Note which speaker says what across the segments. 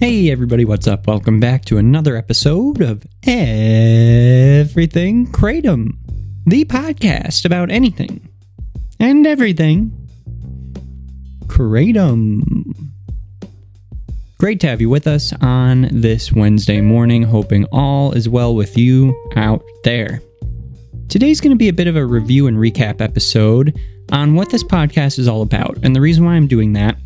Speaker 1: Hey everybody, what's up? Welcome back to another episode of Everything Kratom, the podcast about anything and everything Kratom. Great to have you with us on this Wednesday morning, hoping all is well with you out there. Today's going to be a bit of a review and recap episode on what this podcast is all about, and the reason why I'm doing that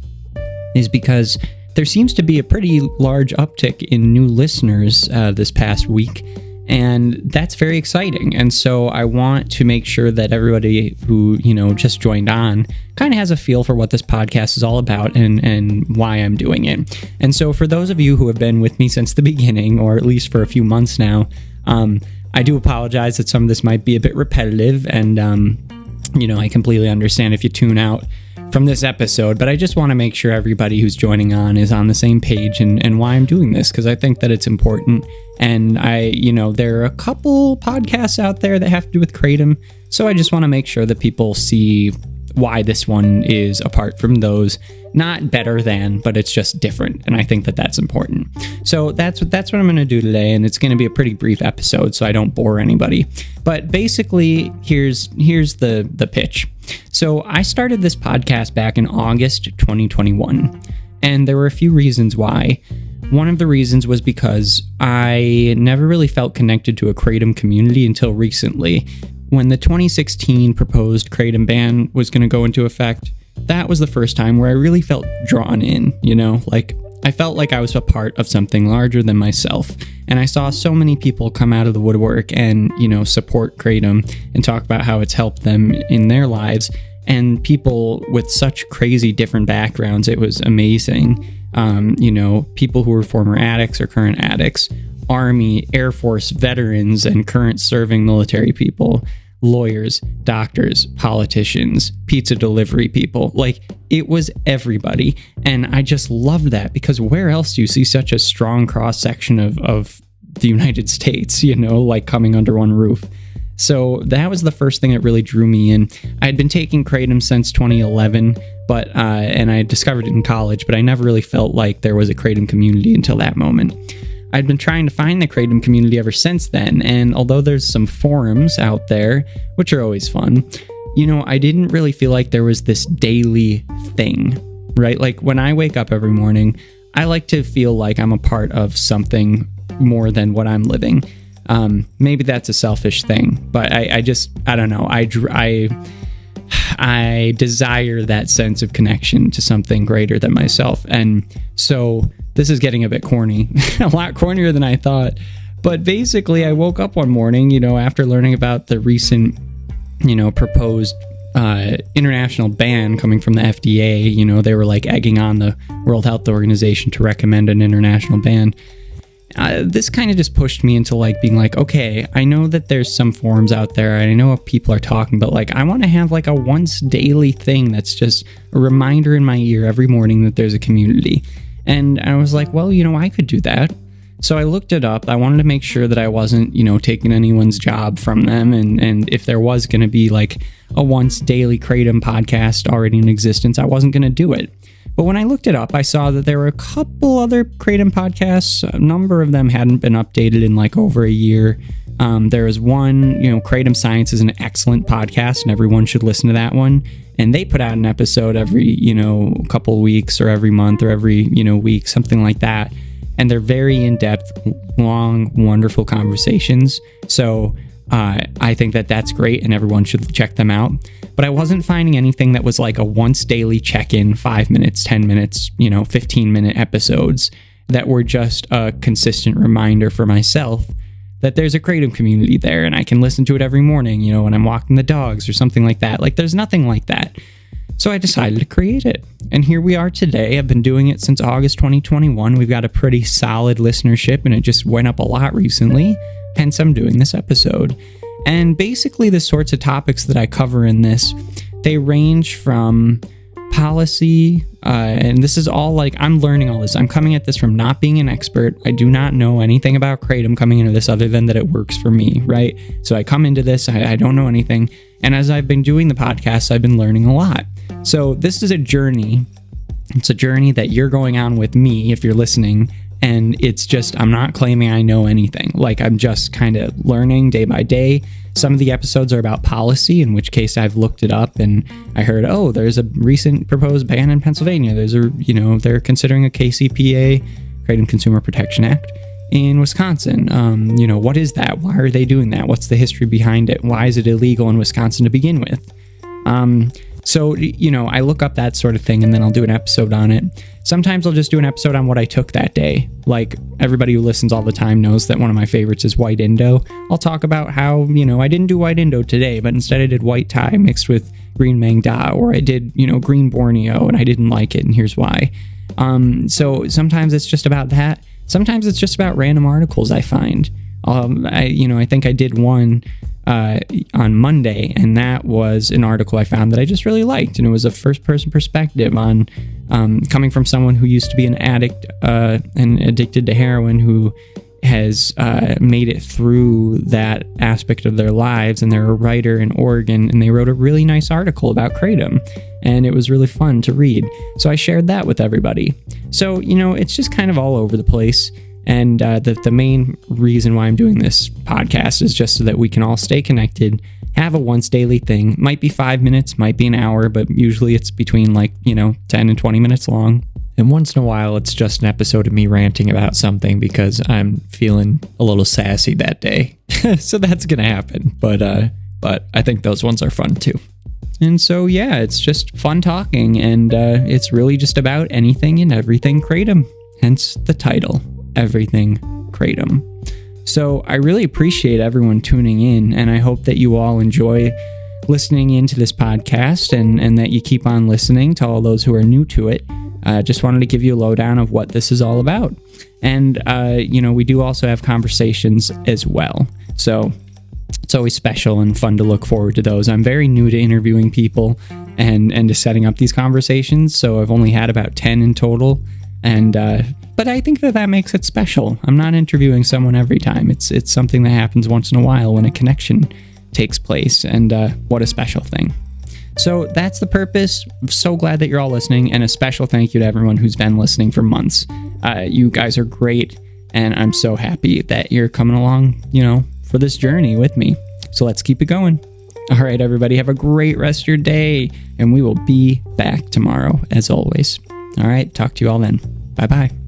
Speaker 1: is because there seems to be a pretty large uptick in new listeners this past week, and that's very exciting. And so I want to make sure that everybody who, just joined on kind of has a feel for what this podcast is all about and why I'm doing it. And so for those of you who have been with me since the beginning, or at least for a few months now, I do apologize that some of this might be a bit repetitive, and I completely understand if you tune out from this episode, but I just want to make sure everybody who's joining on is on the same page and why I'm doing this, because I think that it's important. And there are a couple podcasts out there that have to do with Kratom, so I just want to make sure that people see why this one is apart from those. Not better than, but it's just different, and I think that that's important. So that's what I'm going to do today, and it's going to be a pretty brief episode, so I don't bore anybody. But basically, here's the pitch. So I started this podcast back in August 2021, and there were a few reasons why. One of the reasons was because I never really felt connected to a Kratom community until recently. When the 2016 proposed Kratom ban was going to go into effect, that was the first time where I really felt drawn in, I felt like I was a part of something larger than myself. And I saw so many people come out of the woodwork and, support Kratom and talk about how it's helped them in their lives. And people with such crazy different backgrounds, it was amazing. People who were former addicts or current addicts, Army, Air Force veterans, and current serving military people, lawyers, doctors, politicians, pizza delivery people. It was everybody. And I just love that, because where else do you see such a strong cross-section of the United States, coming under one roof? So that was the first thing that really drew me in. I had been taking Kratom since 2011, and I discovered it in college, but I never really felt like there was a Kratom community until that moment. I'd been trying to find the Kratom community ever since then, and although there's some forums out there, which are always fun, I didn't really feel like there was this daily thing, right? When I wake up every morning, I like to feel like I'm a part of something more than what I'm living. Maybe that's a selfish thing, but I don't know. I desire that sense of connection to something greater than myself. And so this is getting a bit corny, a lot cornier than I thought. But basically, I woke up one morning, after learning about the recent, proposed international ban coming from the FDA. They were egging on the World Health Organization to recommend an international ban. This kind of just pushed me into being okay, I know that there's some forums out there, and I know what people are talking, but I want to have a once daily thing that's just a reminder in my ear every morning that there's a community. And I was well, I could do that. So I looked it up. I wanted to make sure that I wasn't, taking anyone's job from them. And if there was going to be a once daily Kratom podcast already in existence, I wasn't going to do it. But when I looked it up, I saw that there were a couple other Kratom podcasts. A number of them hadn't been updated in over a year. There was one, Kratom Science is an excellent podcast, and everyone should listen to that one. And they put out an episode every, couple weeks or every month or every, week, something like that. And they're very in-depth, long, wonderful conversations. So I think that that's great, and everyone should check them out. But I wasn't finding anything that was a once daily check-in, 5 minutes, 10 minutes, 15-minute episodes that were just a consistent reminder for myself that there's a Kratom community there, and I can listen to it every morning, when I'm walking the dogs or something like that. There's nothing like that. So I decided to create it. And here we are today. I've been doing it since August 2021. We've got a pretty solid listenership, and it just went up a lot recently. Hence, I'm doing this episode. And basically, the sorts of topics that I cover in this, they range from policy, and this is all I'm learning all this. I'm coming at this from not being an expert. I do not know anything about Kratom coming into this other than that it works for me, right? So I come into this, I don't know anything. And as I've been doing the podcast, I've been learning a lot. So this is a journey. It's a journey that you're going on with me if you're listening And it's just, I'm not claiming I know anything. Like, I'm just kind of learning day by day. Some of the episodes are about policy, in which case I've looked it up and I heard, oh, there's a recent proposed ban in Pennsylvania. They're considering a KCPA, Kratom Consumer Protection Act, in Wisconsin. What is that? Why are they doing that? What's the history behind it? Why is it illegal in Wisconsin to begin with? So, I look up that sort of thing and then I'll do an episode on it. Sometimes I'll just do an episode on what I took that day. Like, everybody who listens all the time knows that one of my favorites is White Indo. I'll talk about how, I didn't do White Indo today, but instead I did White Thai mixed with Green Mang Da, or I did, Green Borneo and I didn't like it and here's why. So sometimes it's just about that. Sometimes it's just about random articles I find. I think I did one on Monday, and that was an article I found that I just really liked, and it was a first-person perspective on coming from someone who used to be an addict and addicted to heroin, who has made it through that aspect of their lives, and they're a writer in Oregon, and they wrote a really nice article about kratom, and it was really fun to read. So I shared that with everybody. So, it's just kind of all over the place. And the main reason why I'm doing this podcast is just so that we can all stay connected, have a once daily thing. Might be 5 minutes, might be an hour, but usually it's between 10 and 20 minutes long. And once in a while, it's just an episode of me ranting about something because I'm feeling a little sassy that day. So that's going to happen. But I think those ones are fun too. And so, yeah, it's just fun talking. And it's really just about anything and everything kratom. Hence the title. Everything kratom. So I really appreciate everyone tuning in, and I hope that you all enjoy listening into this podcast and that you keep on listening. To all those who are new to it, just wanted to give you a lowdown of what this is all about. And we do also have conversations as well, so it's always special and fun to look forward to those. I'm very new to interviewing people and to setting up these conversations, so I've only had about 10 in total. And but I think that makes it special. I'm not interviewing someone every time. It's something that happens once in a while when a connection takes place, and what a special thing. So that's the purpose. I'm so glad that you're all listening, and a special thank you to everyone who's been listening for months. You guys are great, and I'm so happy that you're coming along, for this journey with me. So let's keep it going. All right, everybody, have a great rest of your day, and we will be back tomorrow, as always. All right, talk to you all then. Bye-bye.